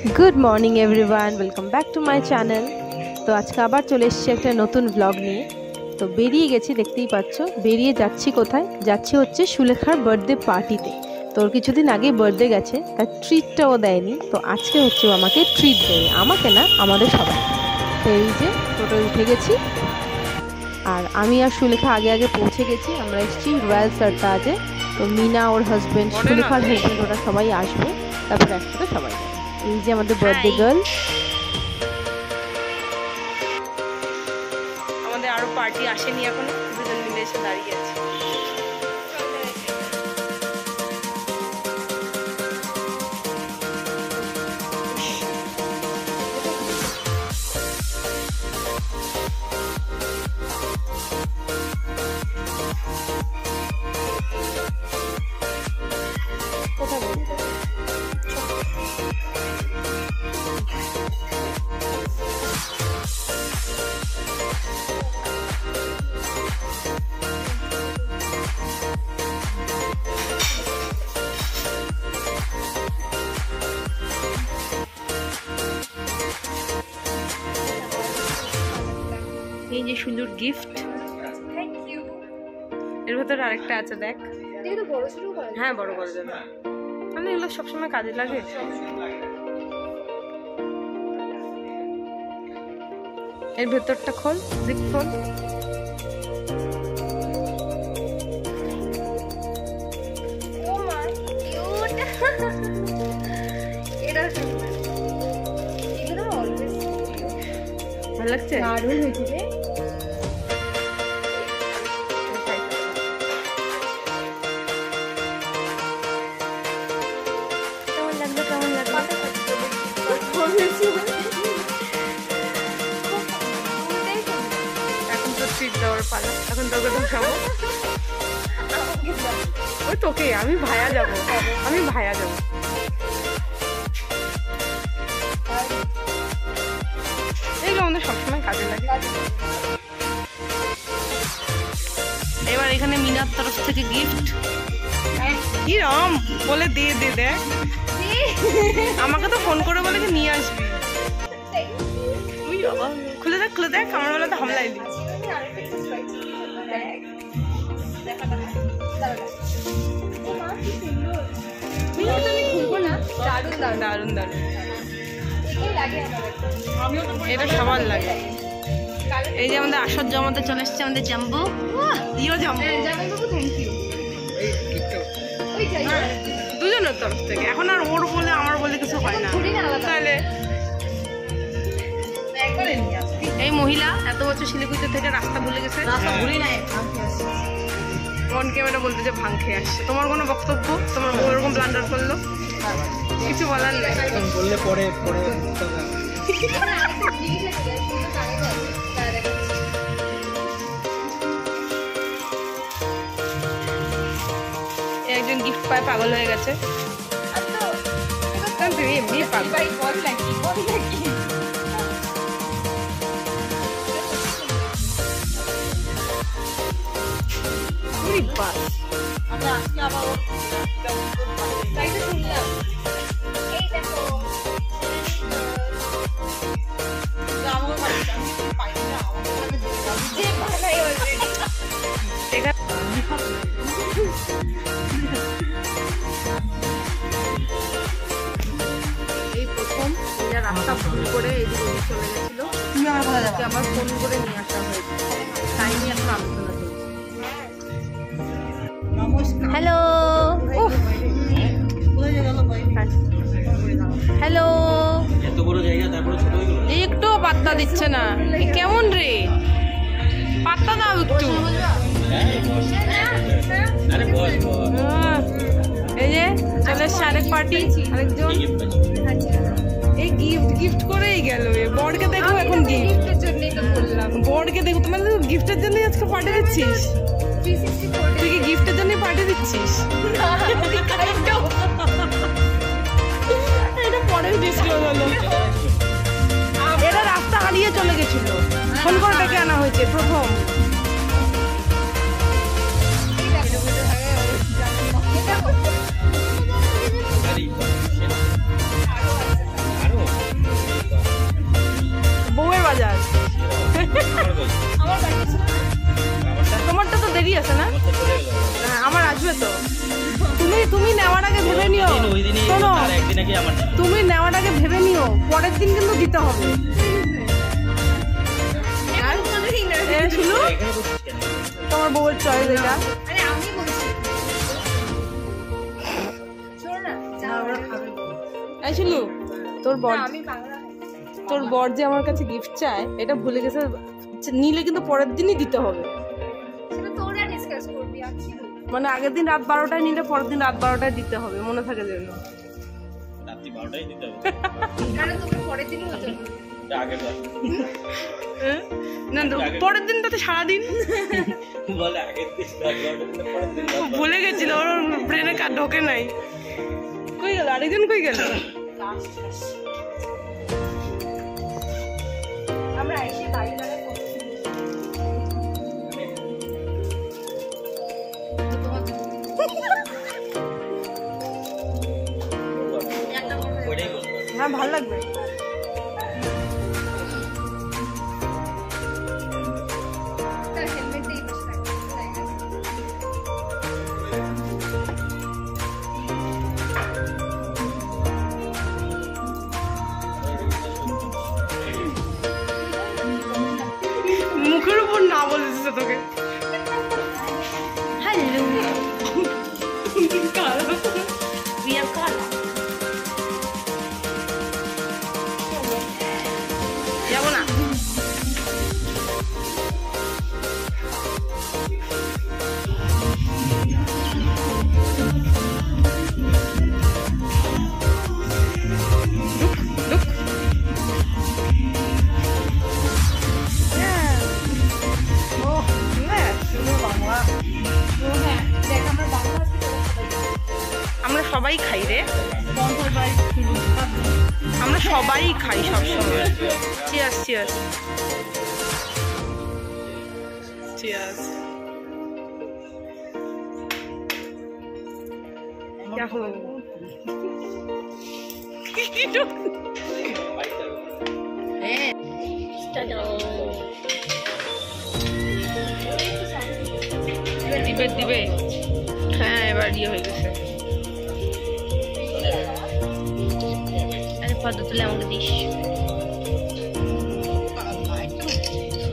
Good morning everyone, welcome back to my channel. तो आज के आबार चले एसेछि एक नतून ब्लग निये। तो बेरिए गेছি देखतेই পাচ্ছো। बेरिए যাচ্ছি কোথায় যাচ্ছি হচ্ছে সুলেখার বার্থডে পার্টিতে। তো ওর কিছুদিন আগে বার্থডে গেছে, তার ট্রিটটাও দেয়নি। তো আজকে হচ্ছে ও আমাকে ট্রিট দেবে, আমাকে না আমাদের সবাই। তো এই যে টোটোয় উঠে গেছি আর আমি আর সুলেখা আগে আগে পৌঁছে গেছি। আমরা এসেছি রয়্যাল সারতাজে। তো মিনা ওর হাজব্যান্ড, সুলেখার হাজব্যান্ড, ওরা সবাই আসবে, তারপর একসাথে সবাই যাবে। এই যে আমাদের বার্থডে গার্ল। আমাদের আরো পার্টি আসেনি এখনো, দুজন মিলে এসে দাঁড়িয়ে আছে। এই যে সুন্দর গিফট, থ্যাংক ইউ। এর ভেতরে আরেকটা আছে, দেখ। এটা বড় ছোট করা, হ্যাঁ বড় করা যাবে, মানে এগুলো সবসময় কাজে লাগে। এর ভেতরটা খোল, জিপ খোল। ও মা কিউট, এটা ভালো লাগছে, দারুণ হয়েছে রে। কেমন লাগলো, কেমন লাগলো? এখন তো ট্রিট দেওয়ার পালা, এখন তোকে তো খাবো। ওই তোকে, আমি ভায়া যাবো, আমি ভায়া যাবো। এগুলো আমাদের সবসময় কাজে লাগে। এবার এখানে মিনার তরফ থেকে গিফট। কি রকম বলে দিয়ে দে, দেখ আমাকে তো ফোন করে বলে নিয়ে আসবি। খুলে দেখ, খুলে দেখ, আমার বেলা তো হামলা এলি। দারুন দারুন, এটা সবার লাগে। এই যে আমাদের আসর জমাতে চলে এসছে আমাদের জাম্বু। ইও জাম্বু, দুজনের তরফ থেকে। এখন আর ওর বলে আমার বলে কিছু হয় না। তাহলে এই মহিলা এত বছর শিলিগুড়ি থেকে রাস্তা ভুলে গেছে, অন ক্যামেরা বলতে যে ভাঙ খেয়ে আসছে। তোমার কোনো বক্তব্য? তোমার ওরকম ব্লান্ডার করলো, কিছু বলার নেই। বললে পরে পরে একজন গিফট পায় পাগল হয়ে গেছে। এমনি পাগল এই প্রথম রাস্তা ফোন করে এইদিকে চলে গেছিল, আমার ফোন করে নিয়ে আসা হয়েছে। তাই নিয়ে এখন আলোচনা চলছে। হ্যালো হ্যালো, একটু পাত্তা দিচ্ছে না, কেমন রে? পাত্তা দাও একটু। এই যে চলে আরেক পার্টি, আরেকজন। এই গিফট গিফট করেই গেল। বড়কে দেখো এখন গিফটের জন্যই তো বললাম, বড়কে দেখো। তোমার গিফটের জন্যই আজকে পার্টি দিচ্ছিস? তুই কি গিফটের জন্যই পার্টি দিচ্ছিস? এটা পরের ডিসপ্লে হলো। এটা রাস্তা হারিয়ে চলে গেছিল, ফোন করে ডেকে আনা হয়েছে প্রথম। শোনো, তুমি নেওয়াটাকে ভেবে নিও, পরের দিন কিন্তু দিতে হবে। তোমার বউয়ের চয়েস এটা। শুনু, তোর বর যে আমার কাছে গিফট চায় এটা ভুলে গেছে, নিলে কিন্তু পরের দিনই দিতে হবে। মানে আগের দিন রাত 12টায় নিলে পরের দিন রাত 12টায় দিতে হবে, মনে থাকে যেন। পরের দিনটাতে সারাদিন ভুলে গেছিল, ওর ব্রেনে কার ঢোকে নাই। কই গেল আরেকজন, কই গেল? আমরা এসে গাড়ি দাঁড়ায় হ্যাঁ, ভালো লাগবে। মুখের উপর না বলেছে তোকে। হ্যালো, যাবো না। আমরা সবাই খাই রে, আমরা সবাই খাই সবসময়। Cheers, cheers, cheers. দিবে দিবে, হ্যাঁ এবার ইয়ে হয়ে গেছে। আরে ফটো তুলে আমাকে দিস,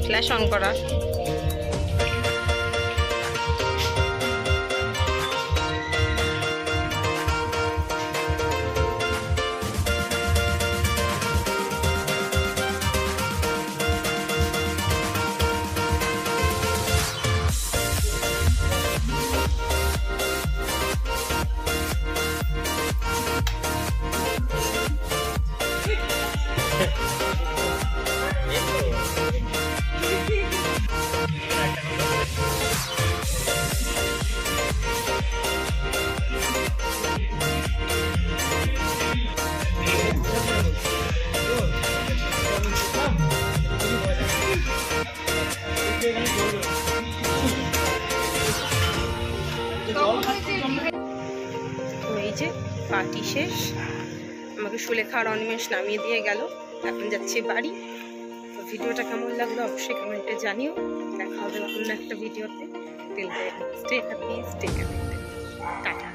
ফ্ল্যাশ অন করা। এই যে পার্টি শেষ, আমাকে সুলেখা আর অনিমেষ নামিয়ে দিয়ে গেল, এখন যাচ্ছি বাড়ি। তো ভিডিওটা কেমন লাগলো অবশ্যই কমেন্টে জানিও। দেখা হবে অন্য একটা ভিডিওতে। Till then stay happy, stay connected. Tata.